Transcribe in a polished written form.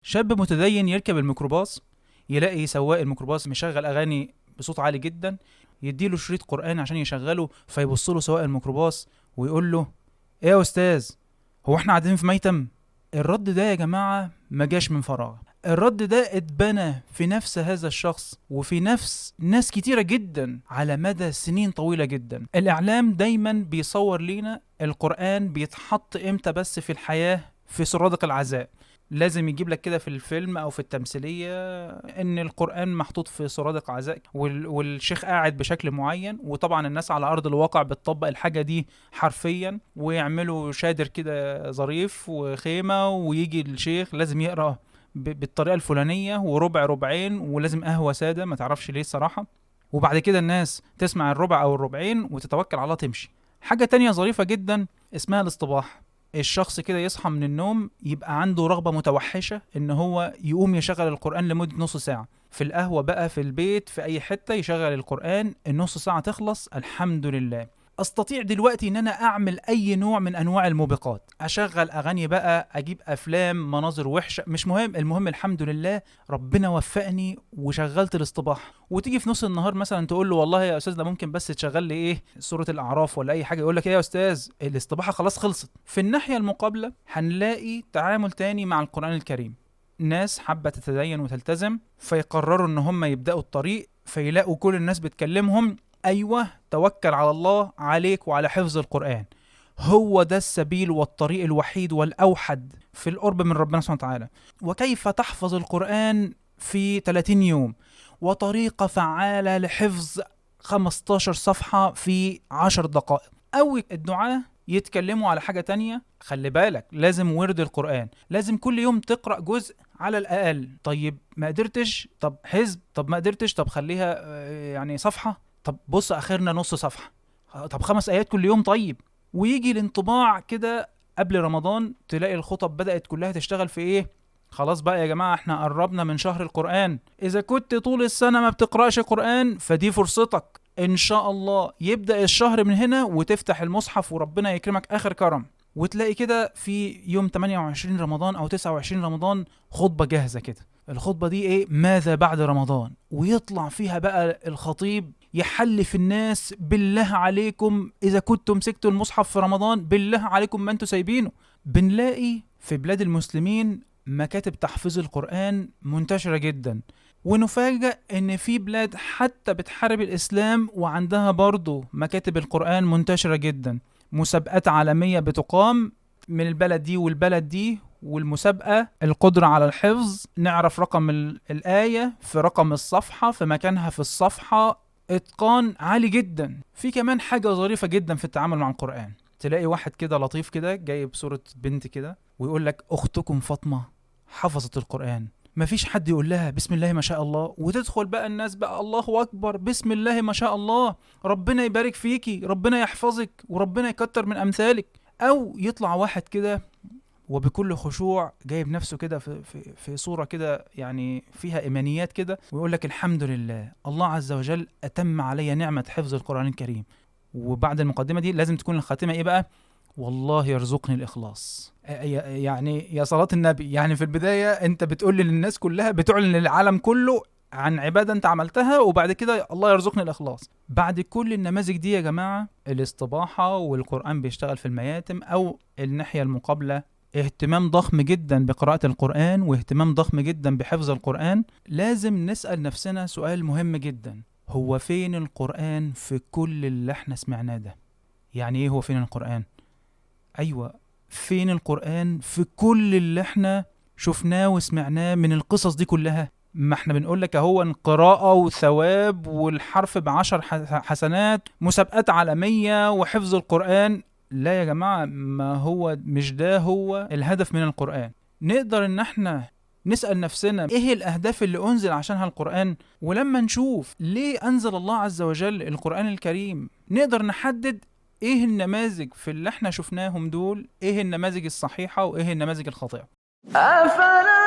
شاب متدين يركب الميكروباص، يلاقي سواق الميكروباص مشغل اغاني بصوت عالي جدا، يديله شريط قرآن عشان يشغله، فيبص له سواق الميكروباص ويقول له: ايه يا استاذ، هو احنا قاعدين في ميتم؟ الرد ده يا جماعة ما جاش من فراغ. الرد ده اتبنى في نفس هذا الشخص وفي نفس ناس كتيرة جدا على مدى سنين طويلة جدا. الإعلام دايما بيصور لينا القرآن بيتحط امتى بس في الحياة، في سرادق العزاء. لازم يجيب لك كده في الفيلم او في التمثيليه ان القران محطوط في سرادق عزاء والشيخ قاعد بشكل معين، وطبعا الناس على ارض الواقع بتطبق الحاجه دي حرفيا، ويعملوا شادر كده ظريف وخيمه، ويجي الشيخ لازم يقرا بالطريقه الفلانيه وربع ربعين، ولازم قهوه ساده ما تعرفش ليه الصراحه. وبعد كده الناس تسمع الربع او الربعين وتتوكل على الله تمشي. حاجه تانية ظريفه جدا اسمها الاصطباح. الشخص كده يصحى من النوم يبقى عنده رغبة متوحشة ان هو يقوم يشغل القرآن لمدة نص ساعة، في القهوة بقى، في البيت، في اي حتة، يشغل القرآن، النص ساعة تخلص الحمد لله. استطيع دلوقتي ان انا اعمل اي نوع من انواع الموبقات، اشغل اغاني بقى، اجيب افلام، مناظر وحشه، مش مهم، المهم الحمد لله ربنا وفقني وشغلت الاصطباح. وتيجي في نص النهار مثلا تقول له: والله يا استاذ ده ممكن بس تشغل لي ايه، سوره الاعراف ولا اي حاجه، يقول لك: ايه يا استاذ الاصطباحه خلاص خلصت. في الناحيه المقابله هنلاقي تعامل تاني مع القران الكريم. ناس حابه تتدين وتلتزم، فيقرروا ان هم يبداوا الطريق، فيلاقوا كل الناس بتكلمهم: أيوة توكل على الله، عليك وعلى حفظ القرآن، هو ده السبيل والطريق الوحيد والأوحد في القرب من ربنا سبحانه وتعالى. وكيف تحفظ القرآن في 30 يوم، وطريقة فعالة لحفظ 15 صفحة في 10 دقائق. أو الدعاء يتكلموا على حاجة تانية: خلي بالك لازم ورد القرآن، لازم كل يوم تقرأ جزء على الأقل. طيب ما قدرتش، طب حزب، طب ما قدرتش، طب خليها يعني صفحة، طب بص اخرنا نص صفحه، طب 5 ايات كل يوم. طيب ويجي الانطباع كده قبل رمضان تلاقي الخطب بدات كلها تشتغل في ايه: خلاص بقى يا جماعه احنا قربنا من شهر القران، اذا كنت طول السنه ما بتقراش قران فدي فرصتك ان شاء الله، يبدا الشهر من هنا وتفتح المصحف وربنا يكرمك اخر كرم. وتلاقي كده في يوم 28 رمضان او 29 رمضان خطبه جاهزه كده. الخطبه دي ايه؟ ماذا بعد رمضان. ويطلع فيها بقى الخطيب يحلف الناس: بالله عليكم إذا كنتم مسكتوا المصحف في رمضان بالله عليكم ما انتوا سايبينه. بنلاقي في بلاد المسلمين مكاتب تحفيظ القرآن منتشرة جدا، ونفاجأ ان في بلاد حتى بتحارب الإسلام وعندها برضو مكاتب القرآن منتشرة جدا. مسابقات عالمية بتقام من البلد دي والبلد دي، والمسابقة القدرة على الحفظ، نعرف رقم الآية في رقم الصفحة في مكانها في الصفحة، اتقان عالي جدا. في كمان حاجة ظريفة جدا في التعامل مع القرآن، تلاقي واحد كده لطيف كده جايب صورة بنت كده ويقول لك: اختكم فاطمة حفظت القرآن، مفيش حد يقول لها بسم الله ما شاء الله، وتدخل بقى الناس بقى الله اكبر بسم الله ما شاء الله، ربنا يبارك فيكي، ربنا يحفظك، وربنا يكتر من امثالك. او يطلع واحد كده وبكل خشوع جايب نفسه كده في صورة كده يعني فيها إيمانيات كده، ويقول لك: الحمد لله الله عز وجل أتم علي نعمة حفظ القرآن الكريم. وبعد المقدمة دي لازم تكون الخاتمة إيه بقى؟ والله يرزقني الإخلاص. يعني يا صلاة النبي، يعني في البداية أنت بتقول للناس كلها، بتعلن للعالم كله عن عبادة أنت عملتها، وبعد كده الله يرزقني الإخلاص. بعد كل النماذج دي يا جماعة، الاستباحة والقرآن بيشتغل في المياتم، أو الناحية المقابلة اهتمام ضخم جدا بقراءة القرآن واهتمام ضخم جدا بحفظ القرآن، لازم نسأل نفسنا سؤال مهم جدا: هو فين القرآن في كل اللي احنا سمعناه ده؟ يعني ايه هو فين القرآن؟ ايوه، فين القرآن في كل اللي احنا شفناه وسمعناه من القصص دي كلها؟ ما احنا بنقول لك اهو قراءة وثواب والحرف ب10 حسنات، مسابقات عالمية وحفظ القرآن. لا يا جماعة، ما هو مش ده هو الهدف من القرآن. نقدر ان احنا نسأل نفسنا ايه الاهداف اللي انزل عشانها القرآن، ولما نشوف ليه انزل الله عز وجل القرآن الكريم نقدر نحدد ايه النماذج في اللي احنا شفناهم دول، ايه النماذج الصحيحة وايه النماذج الخاطئة. أفلا